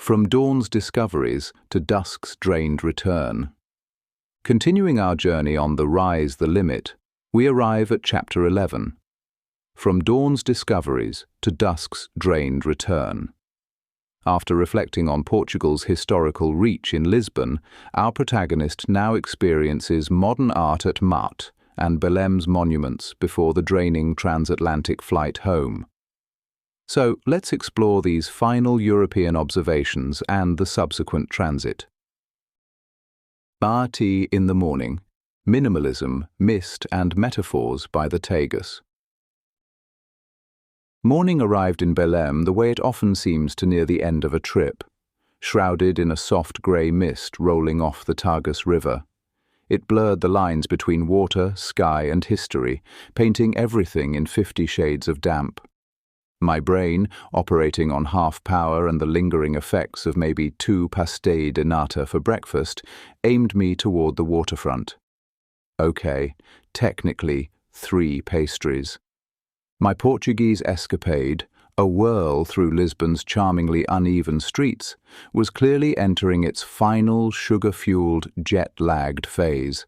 From dawn's discoveries to dusk's drained return. Continuing our journey on The Rise the Limit, we arrive at Chapter 11. From dawn's discoveries to dusk's drained return. After reflecting on Portugal's historical reach in Lisbon, our protagonist now experiences modern art at MAAT and Belém's monuments before the draining transatlantic flight home. So let's explore these final European observations and the subsequent transit. MAAT in the morning, minimalism, mist and metaphors by the Tejas. Morning arrived in Belém the way it often seems to near the end of a trip, shrouded in a soft grey mist rolling off the Tagus River. It blurred the lines between water, sky and history, painting everything in 50 shades of damp. My brain, operating on half power and the lingering effects of maybe 2 pastéis de nata for breakfast, aimed me toward the waterfront. Okay, technically 3 pastries. My Portuguese escapade, a whirl through Lisbon's charmingly uneven streets, was clearly entering its final sugar-fueled, jet-lagged phase.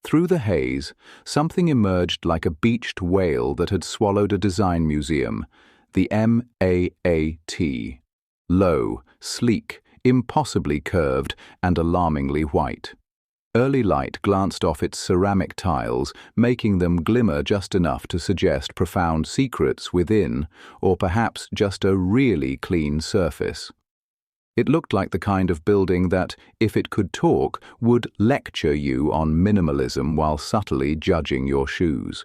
Through the haze, something emerged like a beached whale that had swallowed a design museum, the MAAT. Low, sleek, impossibly curved, and alarmingly white. Early light glanced off its ceramic tiles, making them glimmer just enough to suggest profound secrets within, or perhaps just a really clean surface. It looked like the kind of building that, if it could talk, would lecture you on minimalism while subtly judging your shoes.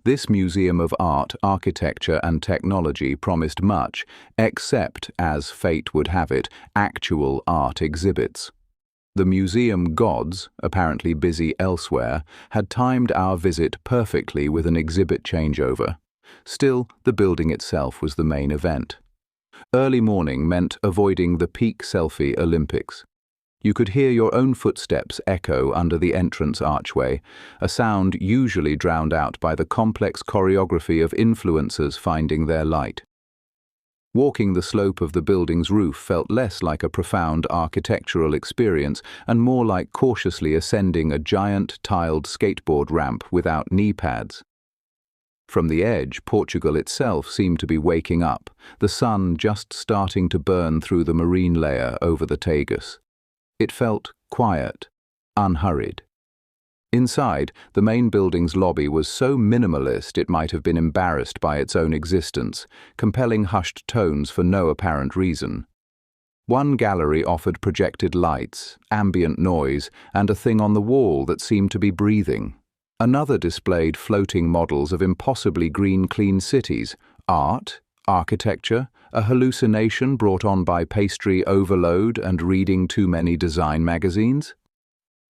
This museum of art, architecture and technology promised much, except, as fate would have it, actual art exhibits. The museum gods, apparently busy elsewhere, had timed our visit perfectly with an exhibit changeover. Still, the building itself was the main event. Early morning meant avoiding the peak selfie Olympics. You could hear your own footsteps echo under the entrance archway, a sound usually drowned out by the complex choreography of influencers finding their light. Walking the slope of the building's roof felt less like a profound architectural experience and more like cautiously ascending a giant tiled skateboard ramp without knee pads. From the edge, Portugal itself seemed to be waking up, the sun just starting to burn through the marine layer over the Tagus. It felt quiet, unhurried. Inside, the main building's lobby was so minimalist it might have been embarrassed by its own existence, compelling hushed tones for no apparent reason. One gallery offered projected lights, ambient noise, and a thing on the wall that seemed to be breathing. Another displayed floating models of impossibly green clean cities, art, architecture, a hallucination brought on by pastry overload and reading too many design magazines?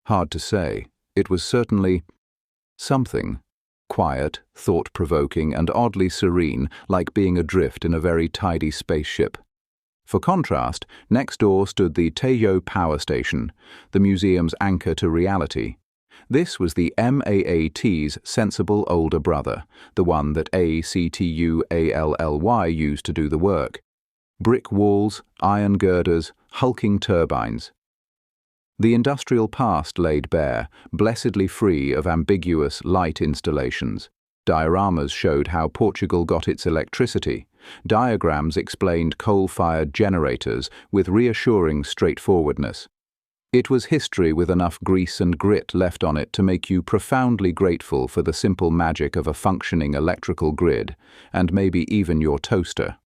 Hard to say. It was certainly something, quiet, thought-provoking, and oddly serene, like being adrift in a very tidy spaceship. For contrast, next door stood the Tejo Power Station, the museum's anchor to reality. This was the MAAT's sensible older brother, the one that ACTUALLY used to do the work. Brick walls, iron girders, hulking turbines. The industrial past laid bare, blessedly free of ambiguous light installations. Dioramas showed how Portugal got its electricity. Diagrams explained coal-fired generators with reassuring straightforwardness. It was history with enough grease and grit left on it to make you profoundly grateful for the simple magic of a functioning electrical grid, and maybe even your toaster.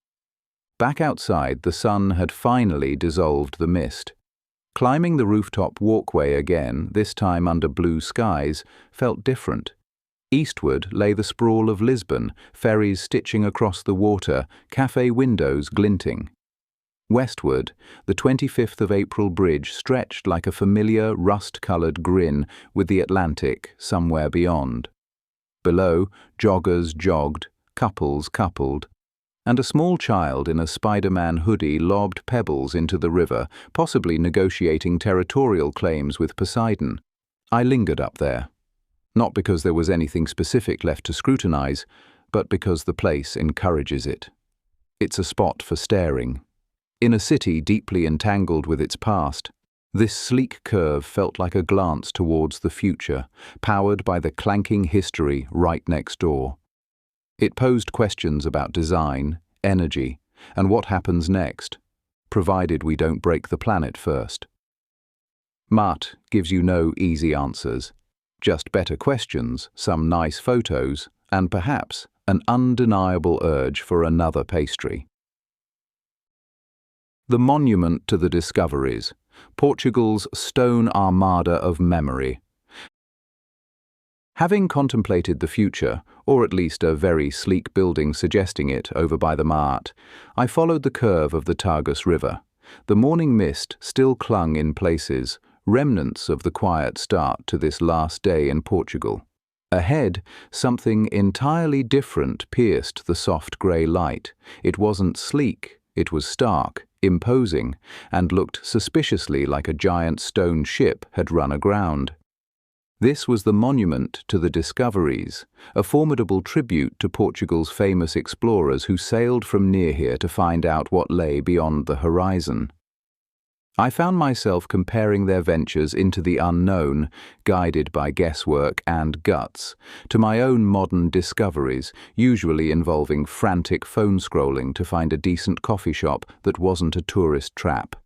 Back outside, the sun had finally dissolved the mist. Climbing the rooftop walkway again, this time under blue skies, felt different. Eastward lay the sprawl of Lisbon, ferries stitching across the water, cafe windows glinting. Westward, the 25th of April bridge stretched like a familiar rust-coloured grin with the Atlantic somewhere beyond. Below, joggers jogged, couples coupled, and a small child in a Spider-Man hoodie lobbed pebbles into the river, possibly negotiating territorial claims with Poseidon. I lingered up there. Not because there was anything specific left to scrutinize, but because the place encourages it. It's a spot for staring. In a city deeply entangled with its past, this sleek curve felt like a glance towards the future, powered by the clanking history right next door. It posed questions about design, energy, and what happens next, provided we don't break the planet first. MAAT gives you no easy answers, just better questions, some nice photos, and perhaps an undeniable urge for another pastry. The monument to the discoveries, Portugal's stone armada of memory. Having contemplated the future, or at least a very sleek building suggesting it over by the MAAT, I followed the curve of the Tagus River. The morning mist still clung in places, remnants of the quiet start to this last day in Portugal. Ahead, something entirely different pierced the soft grey light. It wasn't sleek, it was stark, imposing, and looked suspiciously like a giant stone ship had run aground. This was the monument to the discoveries, a formidable tribute to Portugal's famous explorers who sailed from near here to find out what lay beyond the horizon. I found myself comparing their ventures into the unknown, guided by guesswork and guts, to my own modern discoveries, usually involving frantic phone scrolling to find a decent coffee shop that wasn't a tourist trap.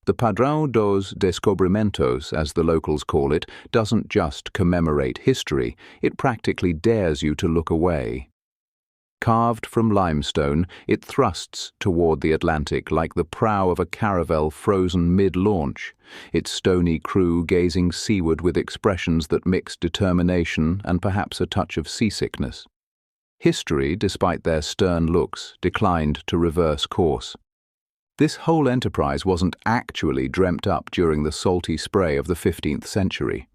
The Padrão dos Descobrimentos, as the locals call it, doesn't just commemorate history, it practically dares you to look away. Carved from limestone, it thrusts toward the Atlantic like the prow of a caravel frozen mid-launch, its stony crew gazing seaward with expressions that mix determination and perhaps a touch of seasickness. History, despite their stern looks, declined to reverse course. This whole enterprise wasn't actually dreamt up during the salty spray of the 15th century.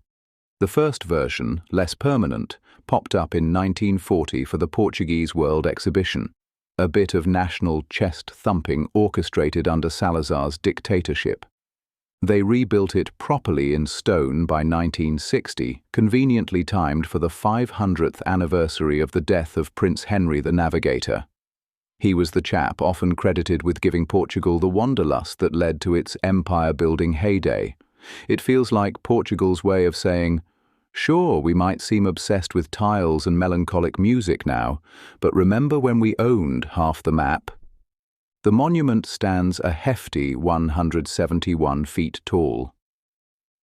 The first version, less permanent, popped up in 1940 for the Portuguese World Exhibition, a bit of national chest-thumping orchestrated under Salazar's dictatorship. They rebuilt it properly in stone by 1960, conveniently timed for the 500th anniversary of the death of Prince Henry the Navigator. He was the chap often credited with giving Portugal the wanderlust that led to its empire-building heyday. It feels like Portugal's way of saying, sure, we might seem obsessed with tiles and melancholic music now, but remember when we owned half the map? The monument stands a hefty 171 feet tall.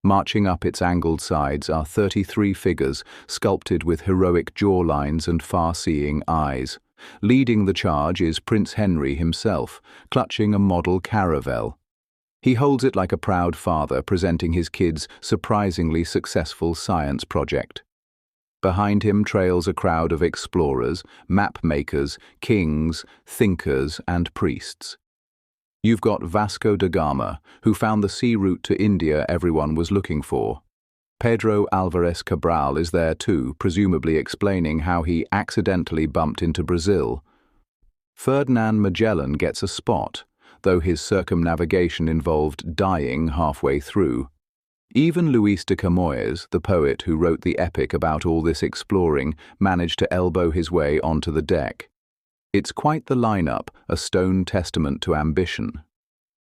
Marching up its angled sides are 33 figures sculpted with heroic jawlines and far-seeing eyes. Leading the charge is Prince Henry himself, clutching a model caravel. He holds it like a proud father presenting his kid's surprisingly successful science project. Behind him trails a crowd of explorers, map makers, kings, thinkers, and priests. You've got Vasco da Gama, who found the sea route to India everyone was looking for. Pedro Álvares Cabral is there too, presumably explaining how he accidentally bumped into Brazil. Ferdinand Magellan gets a spot, though his circumnavigation involved dying halfway through. Even Luis de Camões, the poet who wrote the epic about all this exploring, managed to elbow his way onto the deck. It's quite the lineup, a stone testament to ambition.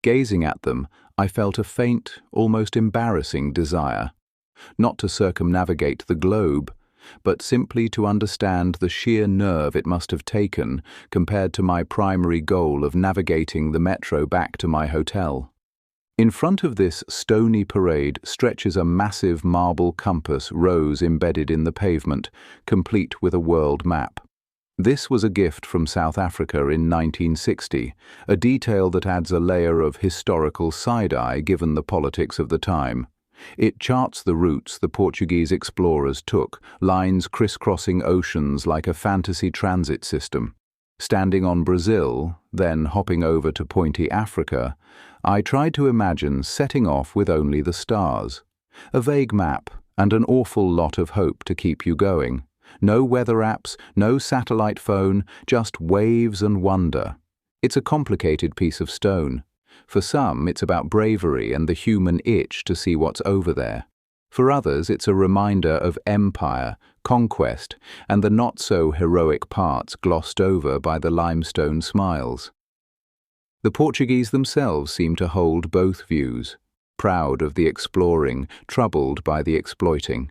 Gazing at them, I felt a faint, almost embarrassing desire. Not to circumnavigate the globe, but simply to understand the sheer nerve it must have taken compared to my primary goal of navigating the metro back to my hotel. In front of this stony parade stretches a massive marble compass rose embedded in the pavement, complete with a world map. This was a gift from South Africa in 1960, a detail that adds a layer of historical side-eye given the politics of the time. It charts the routes the Portuguese explorers took, lines crisscrossing oceans like a fantasy transit system. Standing on Brazil, then hopping over to pointy Africa, I tried to imagine setting off with only the stars. A vague map and an awful lot of hope to keep you going. No weather apps, no satellite phone, just waves and wonder. It's a complicated piece of stone. For some, it's about bravery and the human itch to see what's over there. For others, it's a reminder of empire, conquest, and the not-so-heroic parts glossed over by the limestone smiles. The Portuguese themselves seem to hold both views, proud of the exploring, troubled by the exploiting.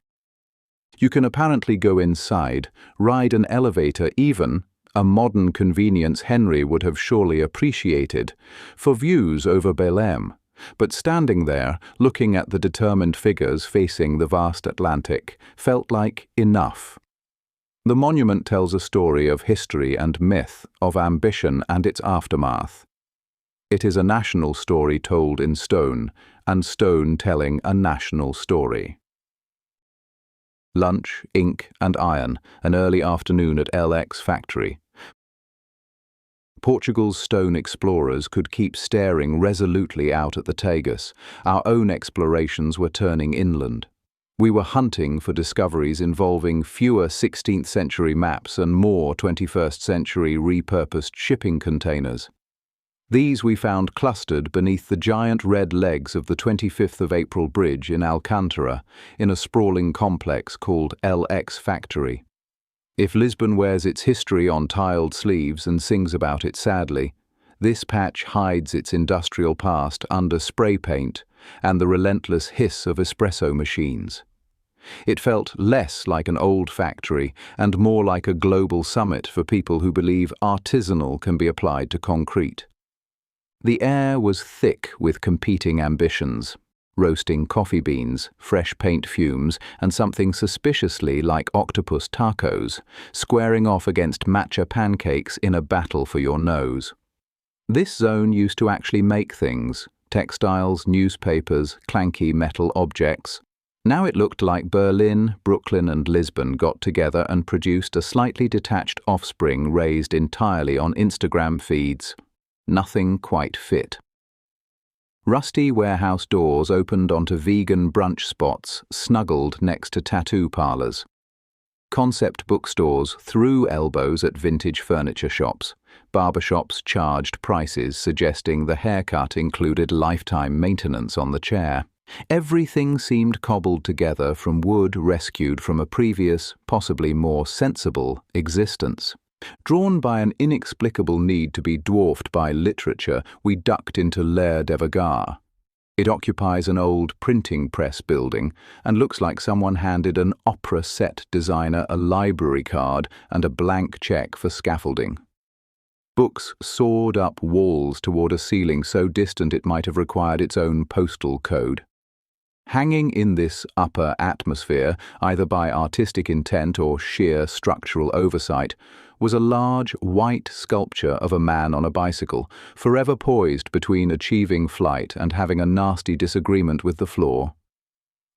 You can apparently go inside, ride an elevator even, a modern convenience Henry would have surely appreciated, for views over Belém, but standing there, looking at the determined figures facing the vast Atlantic, felt like enough. The monument tells a story of history and myth, of ambition and its aftermath. It is a national story told in stone, and stone telling a national story. Lunch, ink and iron, an early afternoon at LX factory. Portugal's stone explorers could keep staring resolutely out at the Tagus. Our own explorations were turning inland. We were hunting for discoveries involving fewer 16th century maps and more 21st century repurposed shipping containers. These we found clustered beneath the giant red legs of the 25th of April Bridge in Alcântara, in a sprawling complex called LX Factory. If Lisbon wears its history on tiled sleeves and sings about it sadly, this patch hides its industrial past under spray paint and the relentless hiss of espresso machines. It felt less like an old factory and more like a global summit for people who believe artisanal can be applied to concrete. The air was thick with competing ambitions, roasting coffee beans, fresh paint fumes, and something suspiciously like octopus tacos, squaring off against matcha pancakes in a battle for your nose. This zone used to actually make things, textiles, newspapers, clanky metal objects. Now it looked like Berlin, Brooklyn and Lisbon got together and produced a slightly detached offspring raised entirely on Instagram feeds. Nothing quite fit. Rusty warehouse doors opened onto vegan brunch spots snuggled next to tattoo parlors. Concept bookstores threw elbows at vintage furniture shops. Barbershops charged prices suggesting the haircut included lifetime maintenance on the chair. Everything seemed cobbled together from wood rescued from a previous, possibly more sensible, existence. Drawn by an inexplicable need to be dwarfed by literature, we ducked into Ler Devagar. It occupies an old printing press building and looks like someone handed an opera set designer a library card and a blank check for scaffolding. Books soared up walls toward a ceiling so distant it might have required its own postal code. Hanging in this upper atmosphere, either by artistic intent or sheer structural oversight, was a large, white sculpture of a man on a bicycle, forever poised between achieving flight and having a nasty disagreement with the floor.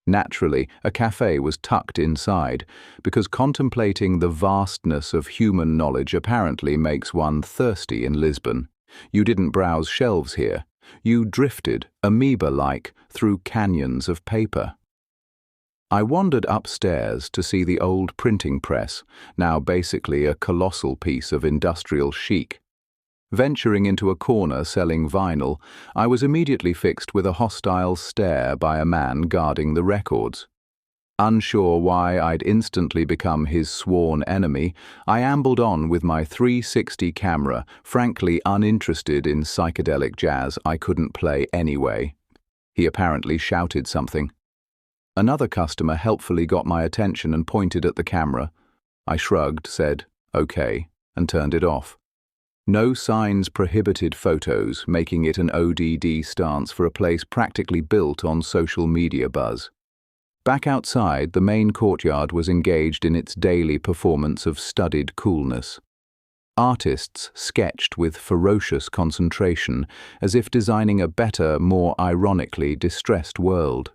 Naturally, a cafe was tucked inside, because contemplating the vastness of human knowledge apparently makes one thirsty in Lisbon. You didn't browse shelves here. You drifted, amoeba-like, through canyons of paper. I wandered upstairs to see the old printing press, now basically a colossal piece of industrial chic. Venturing into a corner selling vinyl, I was immediately fixed with a hostile stare by a man guarding the records. Unsure why I'd instantly become his sworn enemy, I ambled on with my 360 camera, frankly uninterested in psychedelic jazz I couldn't play anyway. He apparently shouted something. Another customer helpfully got my attention and pointed at the camera. I shrugged, said, "Okay," and turned it off. No signs prohibited photos, making it an ODD stance for a place practically built on social media buzz. Back outside, the main courtyard was engaged in its daily performance of studied coolness. Artists sketched with ferocious concentration, as if designing a better, more ironically distressed world.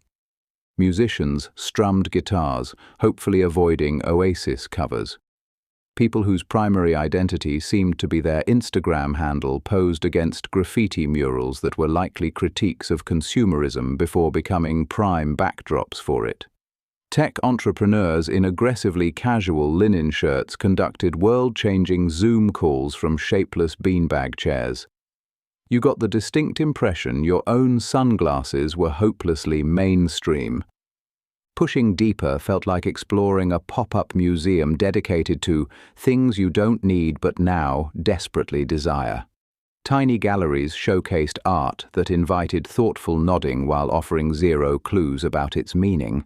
Musicians strummed guitars, hopefully avoiding Oasis covers. People whose primary identity seemed to be their Instagram handle posed against graffiti murals that were likely critiques of consumerism before becoming prime backdrops for it. Tech entrepreneurs in aggressively casual linen shirts conducted world-changing Zoom calls from shapeless beanbag chairs. You got the distinct impression your own sunglasses were hopelessly mainstream. Pushing deeper felt like exploring a pop-up museum dedicated to things you don't need but now desperately desire. Tiny galleries showcased art that invited thoughtful nodding while offering zero clues about its meaning.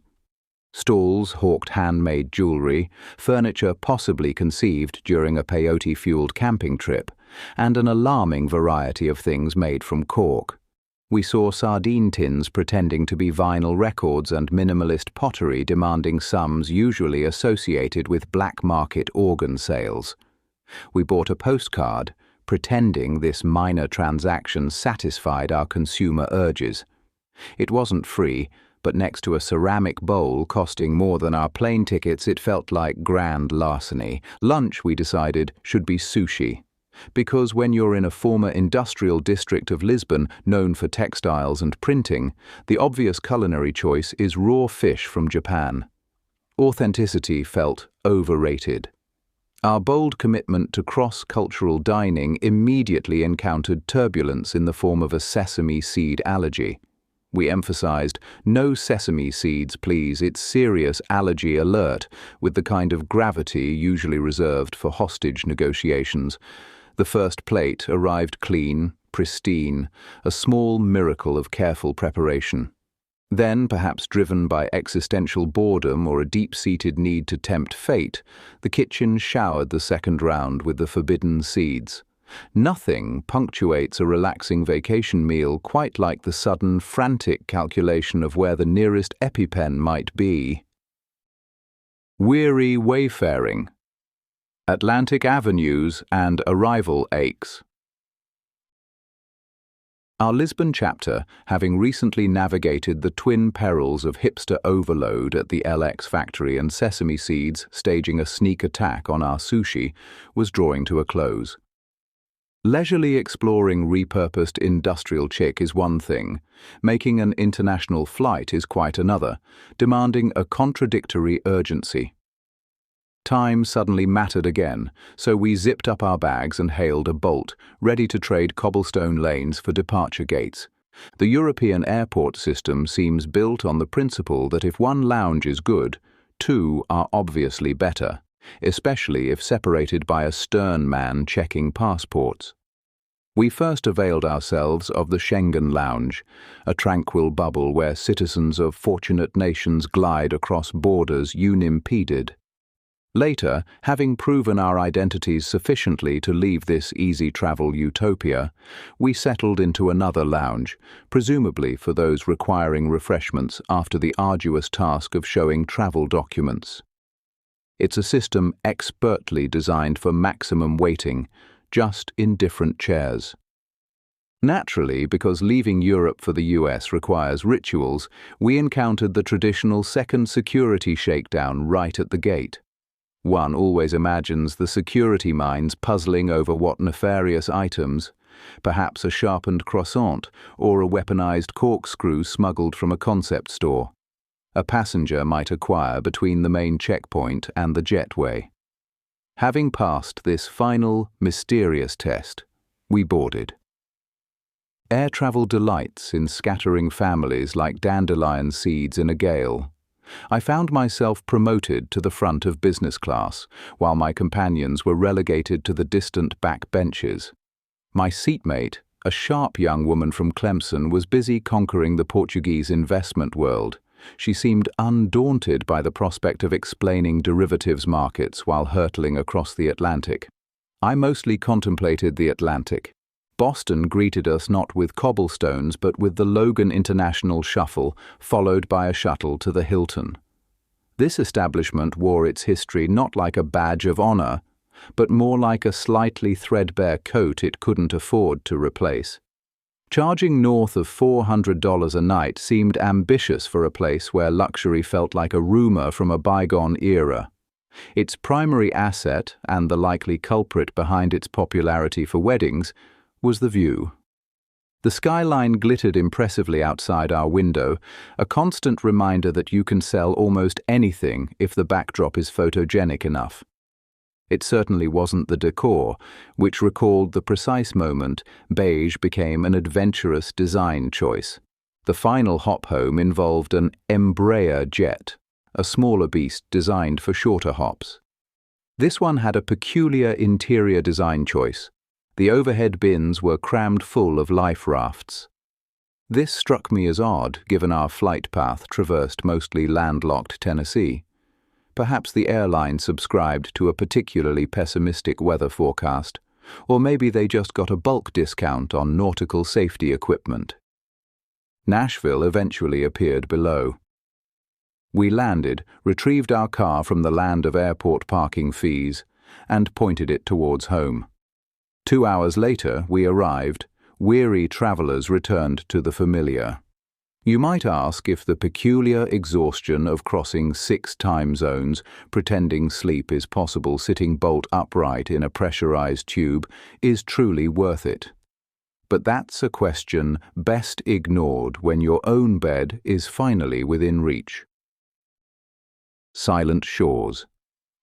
Stalls hawked handmade jewelry, furniture possibly conceived during a peyote-fueled camping trip, and an alarming variety of things made from cork. We saw sardine tins pretending to be vinyl records and minimalist pottery demanding sums usually associated with black market organ sales. We bought a postcard, pretending this minor transaction satisfied our consumer urges. It wasn't free, but next to a ceramic bowl costing more than our plane tickets, it felt like grand larceny. Lunch, we decided, should be sushi. Because when you're in a former industrial district of Lisbon known for textiles and printing, the obvious culinary choice is raw fish from Japan. Authenticity felt overrated. Our bold commitment to cross-cultural dining immediately encountered turbulence in the form of a sesame seed allergy. We emphasized, "No sesame seeds, please, it's serious allergy alert," with the kind of gravity usually reserved for hostage negotiations. The first plate arrived clean, pristine, a small miracle of careful preparation. Then, perhaps driven by existential boredom or a deep-seated need to tempt fate, the kitchen showered the second round with the forbidden seeds. Nothing punctuates a relaxing vacation meal quite like the sudden, frantic calculation of where the nearest EpiPen might be. Weary wayfaring. Atlantic avenues and arrival aches. Our Lisbon chapter, having recently navigated the twin perils of hipster overload at the LX factory and sesame seeds staging a sneak attack on our sushi, was drawing to a close. Leisurely exploring repurposed industrial chic is one thing, making an international flight is quite another, demanding a contradictory urgency. Time suddenly mattered again, so we zipped up our bags and hailed a Bolt, ready to trade cobblestone lanes for departure gates. The European airport system seems built on the principle that if one lounge is good, two are obviously better, especially if separated by a stern man checking passports. We first availed ourselves of the Schengen Lounge, a tranquil bubble where citizens of fortunate nations glide across borders unimpeded. Later, having proven our identities sufficiently to leave this easy travel utopia, we settled into another lounge, presumably for those requiring refreshments after the arduous task of showing travel documents. It's a system expertly designed for maximum waiting, just in different chairs. Naturally, because leaving Europe for the US requires rituals, we encountered the traditional second security shakedown right at the gate. One always imagines the security minds puzzling over what nefarious items, perhaps a sharpened croissant or a weaponized corkscrew smuggled from a concept store, a passenger might acquire between the main checkpoint and the jetway. Having passed this final, mysterious test, we boarded. Air travel delights in scattering families like dandelion seeds in a gale. I found myself promoted to the front of business class, while my companions were relegated to the distant back benches. My seatmate, a sharp young woman from Clemson, was busy conquering the Portuguese investment world. She seemed undaunted by the prospect of explaining derivatives markets while hurtling across the Atlantic. I mostly contemplated the Atlantic. Boston greeted us not with cobblestones but with the Logan International Shuffle, followed by a shuttle to the Hilton. This establishment wore its history not like a badge of honor, but more like a slightly threadbare coat it couldn't afford to replace. Charging north of $400 a night seemed ambitious for a place where luxury felt like a rumor from a bygone era. Its primary asset, and the likely culprit behind its popularity for weddings, was the view. The skyline glittered impressively outside our window, a constant reminder that you can sell almost anything if the backdrop is photogenic enough. It certainly wasn't the decor, which recalled the precise moment beige became an adventurous design choice. The final hop home involved an Embraer jet, a smaller beast designed for shorter hops. This one had a peculiar interior design choice. The overhead bins were crammed full of life rafts. This struck me as odd, given our flight path traversed mostly landlocked Tennessee. Perhaps the airline subscribed to a particularly pessimistic weather forecast, or maybe they just got a bulk discount on nautical safety equipment. Nashville eventually appeared below. We landed, retrieved our car from the land of airport parking fees, and pointed it towards home. 2 hours later, we arrived. Weary travelers returned to the familiar. You might ask if the peculiar exhaustion of crossing 6 time zones, pretending sleep is possible sitting bolt upright in a pressurized tube, is truly worth it. But that's a question best ignored when your own bed is finally within reach. Silent shores.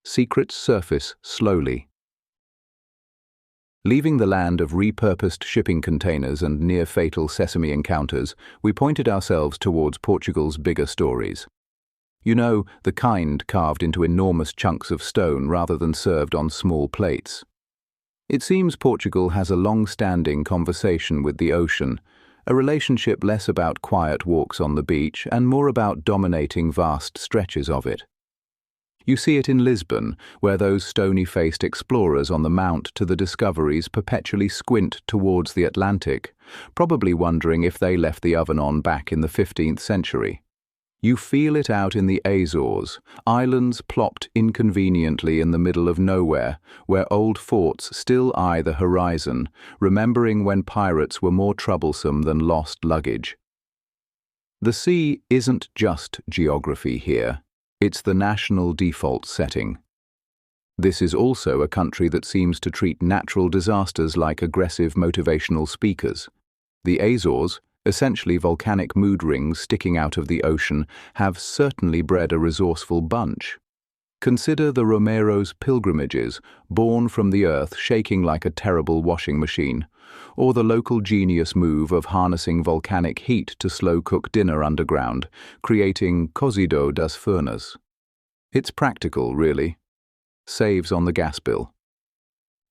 Secrets surface slowly. Leaving the land of repurposed shipping containers and near-fatal sesame encounters, we pointed ourselves towards Portugal's bigger stories. You know, the kind carved into enormous chunks of stone rather than served on small plates. It seems Portugal has a long-standing conversation with the ocean, a relationship less about quiet walks on the beach and more about dominating vast stretches of it. You see it in Lisbon, where those stony-faced explorers on the mount to the discoveries perpetually squint towards the Atlantic, probably wondering if they left the oven on back in the 15th century. You feel it out in the Azores, islands plopped inconveniently in the middle of nowhere, where old forts still eye the horizon, remembering when pirates were more troublesome than lost luggage. The sea isn't just geography here. It's the national default setting. This is also a country that seems to treat natural disasters like aggressive motivational speakers. The Azores, essentially volcanic mood rings sticking out of the ocean, have certainly bred a resourceful bunch. Consider the Romero's pilgrimages, born from the earth shaking like a terrible washing machine, or the local genius move of harnessing volcanic heat to slow-cook dinner underground, creating cozido das furnas. It's practical, really. Saves on the gas bill.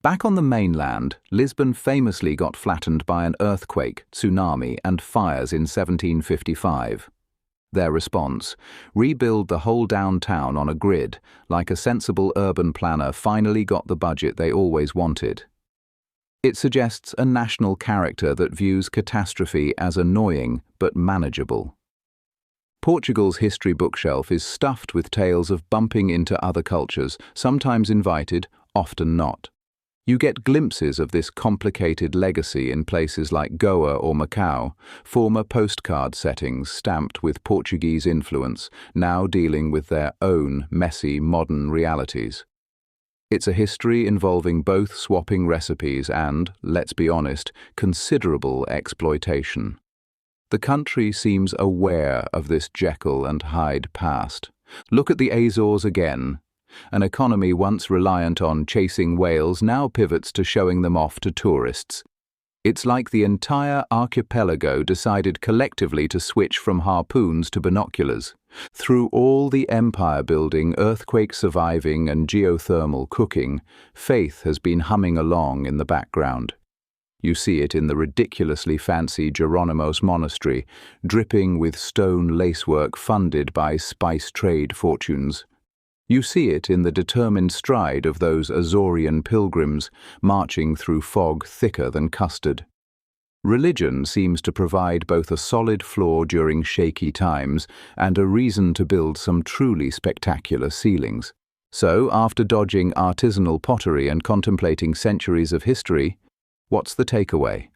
Back on the mainland, Lisbon famously got flattened by an earthquake, tsunami, and fires in 1755. Their response: rebuild the whole downtown on a grid, like a sensible urban planner finally got the budget they always wanted. It suggests a national character that views catastrophe as annoying but manageable. Portugal's history bookshelf is stuffed with tales of bumping into other cultures, sometimes invited, often not. You get glimpses of this complicated legacy in places like Goa or Macau, former postcard settings stamped with Portuguese influence, now dealing with their own messy modern realities. It's a history involving both swapping recipes and, let's be honest, considerable exploitation. The country seems aware of this Jekyll and Hyde past. Look at the Azores again. An economy once reliant on chasing whales now pivots to showing them off to tourists. It's like the entire archipelago decided collectively to switch from harpoons to binoculars. Through all the empire-building, earthquake-surviving and geothermal cooking, faith has been humming along in the background. You see it in the ridiculously fancy Geronimo's monastery, dripping with stone lacework funded by spice trade fortunes. You see it in the determined stride of those Azorean pilgrims marching through fog thicker than custard. Religion seems to provide both a solid floor during shaky times and a reason to build some truly spectacular ceilings. So, after dodging artisanal pottery and contemplating centuries of history, what's the takeaway?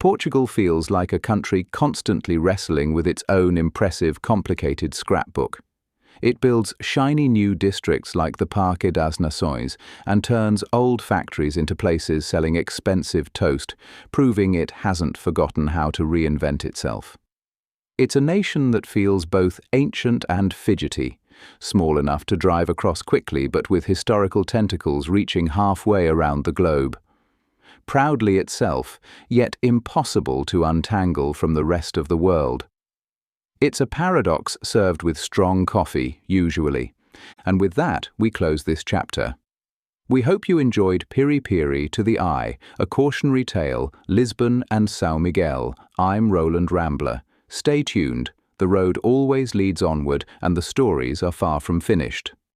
Portugal feels like a country constantly wrestling with its own impressive, complicated scrapbook. It builds shiny new districts like the Parque das Nações and turns old factories into places selling expensive toast, proving it hasn't forgotten how to reinvent itself. It's a nation that feels both ancient and fidgety, small enough to drive across quickly but with historical tentacles reaching halfway around the globe. Proudly itself, yet impossible to untangle from the rest of the world. It's a paradox served with strong coffee, usually. And with that, we close this chapter. We hope you enjoyed Piri Piri to the Eye, a cautionary tale, Lisbon and São Miguel. I'm Roland Rambler. Stay tuned, the road always leads onward and the stories are far from finished.